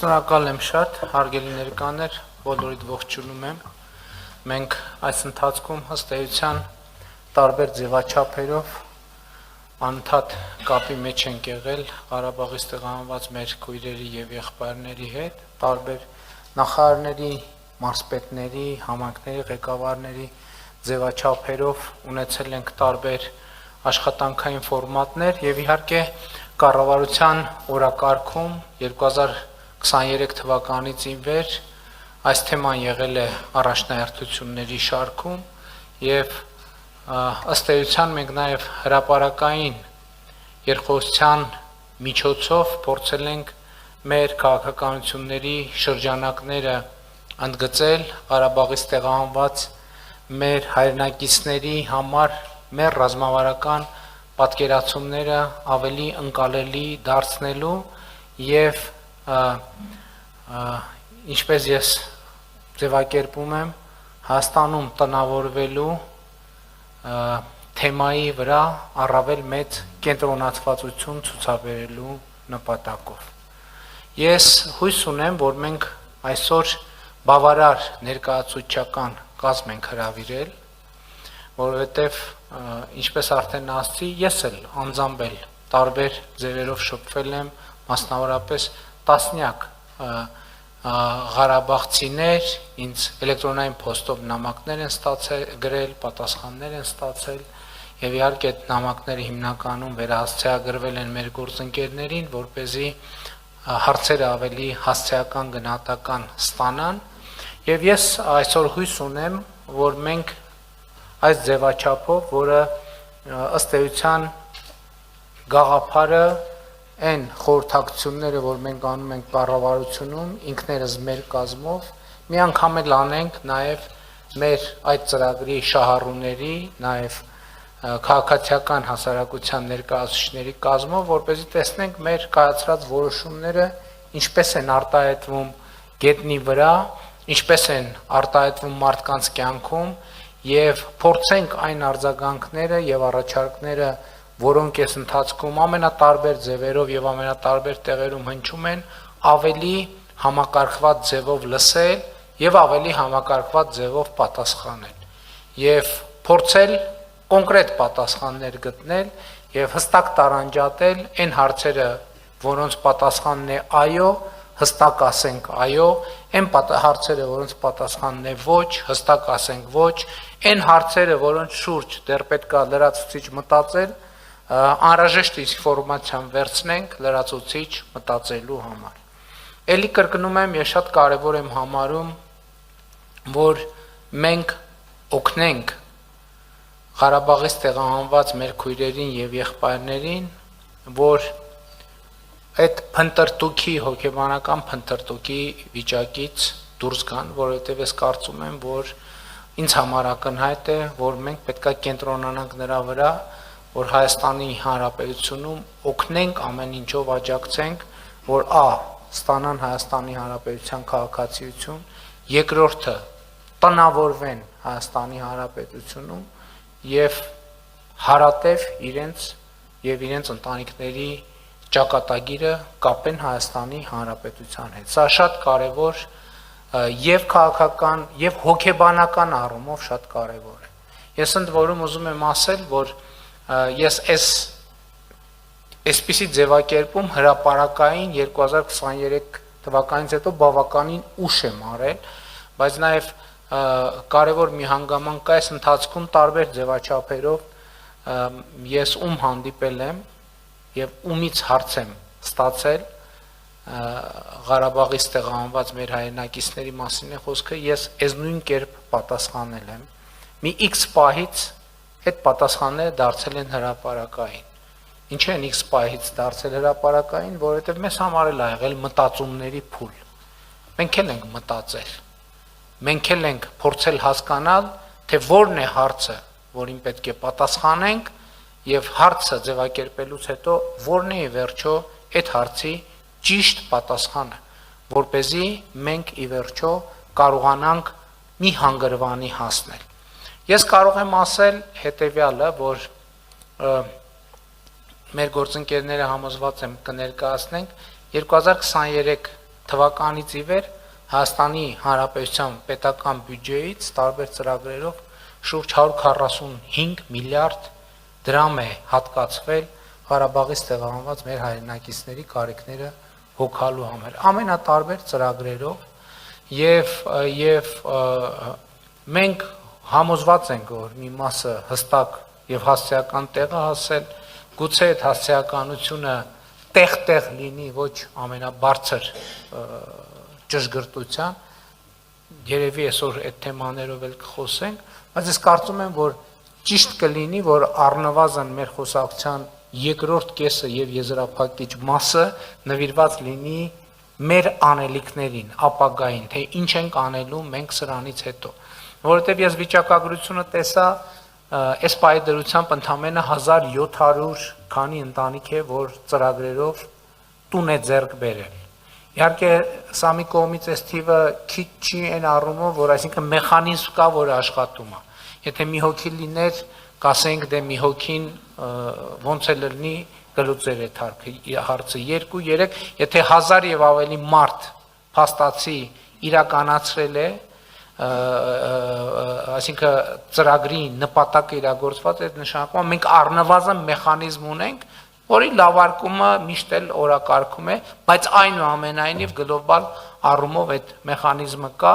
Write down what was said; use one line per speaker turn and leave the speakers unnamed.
Շնորհակալ եմ շատ, հարգելի ներկաներ, բոլորիդ ողջունում եմ։ Մենք այս ընթացքում ըստ էության տարբեր ձևաչափերով անընդհատ կապի մեջ ենք եղել Ղարաբաղից տեղահանված մեր քույրերի եւ եղբայրների հետ, տարբեր նախարարների, մարզպետների, համայնքների ղեկավարների ձևաչափերով ունեցել ենք տարբեր աշխատանքային ֆորմատներ եւ իհարկե կառավարության օրակարգում 2023 թվականից ի վեր այս թեման եղել է առաջնահերթությունների շարքում եւ ըստ էության մենք նաեւ հրապարակային երկխոսության միջոցով փորձել ենք մեր քաղաքականությունների շրջանակները ընդգծել Ղարաբաղից տեղահանված մեր հայրենակիցների համար մեր ռազմավարական պատկերացումները ավելի ընկալելի դարձնելու եւ ինչպես ես ձևակերպում եմ Հայաստանում տնավորվելու թեմայի վրա առավել մեծ կենտրոնացվածություն ցուցաբերելու նպատակով ես հույս ունեմ որ մենք այսօր բավարար ներկայացուցչական կազմ ենք հրավիրել որովհետև ինչպես արդեն ասացի, ես էլ անձամբ տարբեր ձևերով շփվել եմ, մասնավորապես տասնյակ ղարաբաղցիներ ինձ էլեկտրոնային փոստով նամակներ են ստացել, գրել, պատասխաններ են ստացել, եւ իհարկե այդ նամակները հիմնականում վերահասցեագրվել են մեր գործընկերներին, որպեսզի հարցերը ավելի հասցեական գնահատական ստանան, եւ ես այսօր հույս ունեմ, որ մենք այս ձևաչափով, որը ըստ էության գաղափարը այն խորհրդակցությունները, որ մենք անում ենք կառավարությունում, ինքներս մեր կազմով, մի անգամ էլ անենք նաև մեր այդ ծրագրի շահառուների, նաև քաղաքացիական հասարակության ներկայացուցիչների կազմով, որպեսզի տեսնենք մեր կայացրած որոշումները ինչպես են արտահայտվում գետնի վրա, ինչպես են արտահայտվում մարդկանց կյանքում եւ փորձենք այն արձագանքները եւ առաջարկները, որոնք այս ընթացքում ամենատարբեր ձևերով եւ ամենատարբեր տեղերում հնչում են, ավելի համակարգված ձևով լսել եւ ավելի համակարգված ձևով պատասխանել եւ փորձել կոնկրետ պատասխաններ գտնել եւ հստակ տարանջատել այն հարցերը, որոնց պատասխանն է այո, հստակ ասենք այո, այն հարցերը, որոնց պատասխանն է ոչ, հստակ ասենք ոչ, այն հարցերը, որոնց շուրջ դեռ պետք է լրացուցիչ մտածել, անհրաժեշտ ինֆորմացիան վերցնենք լրացուցիչ մտածելու համար։ Էլի կրկնում եմ, ես շատ կարևոր եմ համարում, որ մենք օգնենք Ղարաբաղից տեղահանված մեր քույրերին եւ եղբայրներին, որ այդ փնտրտուքի հոգեբանական փնտրտուքի վիճակից դուրս գան, որովհետև ես կարծում եմ, որ ինձ համար ակնհայտ է, որ մենք պետք է կենտրոնանանք նրա վրա, որ Հայաստանի Հանրապետությունում օգնենք ամեն ինչով աջակցենք, որ ստանան Հայաստանի Հանրապետության քաղաքացիություն, երկրորդը տնավորվեն Հայաստանի Հանրապետությունում եւ հարատև իրենց եւ իրենց ընտանիքների ճակատագիրը կապեն Հայաստանի Հանրապետության հետ։ Սա շատ կարևոր եւ քաղաքական եւ հոգեբանական առումով շատ կարևոր է։ Ես ընդ որում ուզում եմ ասել, որ ես այսպիսի ձևակերպում հրապարակային 2023 թվականից հետո բավականին ուշ եմ արել, բայց նաեւ կարևոր մի հանգամանք կա այս ընթացքում տարբեր ձևաչափերով ես հանդիպել եմ եւ ումից հարց եմ ստացել Ղարաբաղից տեղահանված մեր հայրենակիցների մասին է խոսքը, ես այս նույն կերպ պատասխանել եմ։ Մի X պահից այդ պատասխանները դարձել են հրապարակային։ Ինչ են X պահից դարձել հրապարակային, որովհետեւ մեզ համար էլ ա եղել մտածումների փուլ։ Մենք էլ ենք մտածել։ Մենք էլ ենք փորձել հասկանալ, թե որն է հարցը, որին պետք է պատասխանենք, եւ հարցը ձևակերպելուց հետո որն է ի վերջո այդ հարցի ճիշտ պատասխանը, որպեսզի մենք ի վերջո կարողանանք մի հանգրվանի հասնել։ Ես կարող եմ ասել հետեւյալը, որ մեր գործընկերները համոզված եմ կներկայացնենք 2023 թվականից ի վեր Հայաստանի Հանրապետության պետական բյուջեից տարբեր ծրագրերով շուրջ 145 միլիարդ դրամ է հատկացվել Ղարաբաղից տեղահանված մեր հայրենակիցների կարիքները հոգալու համար ամենատարբեր ծրագրերով եւ մենք համոզված ենք որ մի մասը հստակ եւ հասցեական տեղ է հասել գուցե այդ հասցեականությունը տեղ լինի ոչ ամենաբարձր ճշգրտության երևի այսօր այդ թեմաներով էլ կխոսենք բայց ես կարծում եմ որ ճիշտ կլինի որ առնվազն մեր խոսակցության երկրորդ կեսը եւ եզրափակիչ մասը նվիրված լինի մեր անելիքներին ապագային թե ինչ ենք անելու մենք սրանից հետո որովհետեւ ես վիճակագրությունը տեսա այս պայդրությամբ ընդամենը 1700 քանի ընտանիք է որ ծրագրերով տուն է ձեռք բերել իհարկե սա մի կողմից այս թիվը քիչ չի այն առումով որ այսինքն մեխանիզմ կա որ աշխատում է եթե մի հոգի լիներ կասենք դե մի հոգին ոնց է լինի գլուծեր այդ հարցը 2-3 եթե 1000 եւ ավելի մարդ փաստացի իրականացրել է այսինքն ծրագրի նպատակը իրագործված է նշանակում մենք առնվազն մեխանիզմ ունենք որի լավարկումը միշտ էլ օրակարգում է բայց այնուամենայնիվ գլոբալ առումով այդ մեխանիզմը կա